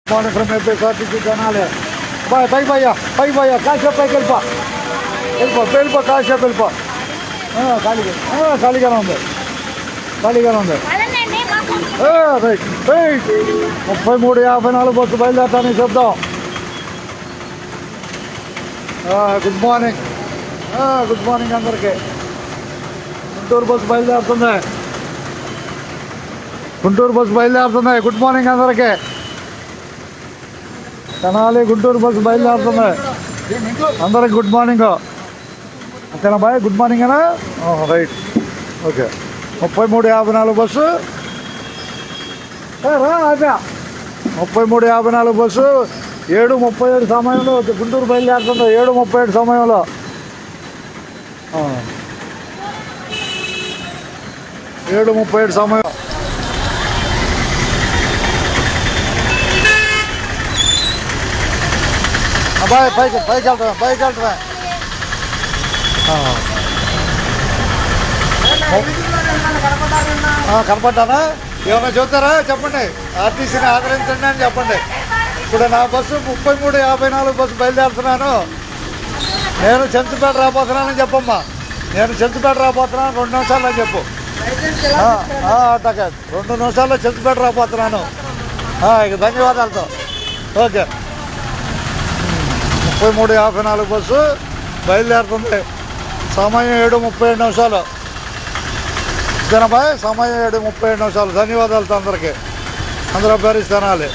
Morning from APSRTC జనాలే bye పై భయ్యా కాసేపు పైకి వెళ్ళిపో కాసేపు వెళ్ళిపో ఖాళీగానే ఉంది రైట్ 33:54 బస్సు బయలుదేరటానికి చెప్దాం. గుడ్ మార్నింగ్ అందరికీ. గుంటూరు బస్సు బయలుదేరుతుంది. గుడ్ మార్నింగ్ అందరికీ. తెనాలి గుంటూరు బస్సు బయలుదేరుతుంది. అందరికి గుడ్ మార్నింగ్. అంతేనా బాయ్? గుడ్ మార్నింగ్ అనా? Right, okay. 33:54 బస్సు రా అదే 33:54 బస్సు 7:37 సమయంలో గుంటూరు బయలుదేరుతుంది. 7:37 సమయంలో 7:37 సమయం. బాయ్ పైకి వెళ్తావా? కనపడ్డానా? ఏమైనా చెబుతారా? చెప్పండి. ఆర్టీసీని ఆదరించండి అని చెప్పండి. ఇప్పుడు నా బస్సు 33:54 బస్సు బయలుదేరుతున్నాను. నేను చెంచుపేట రాబోతున్నానని చెప్పమ్మా. 2 నిమిషాల్లో చెప్పు. అట్టగా 2 నిమిషాల్లో చెంచుపేట రాబోతున్నాను. ఇక ధన్యవాదాలతో. ఓకే. 33:54 బస్సు బయలుదేరుతుంది. సమయం 7:37. జనబాయ్ సమయం 7:37. ధన్యవాదాలతో అందరికీ. అందరూ భరిస్తానాలి.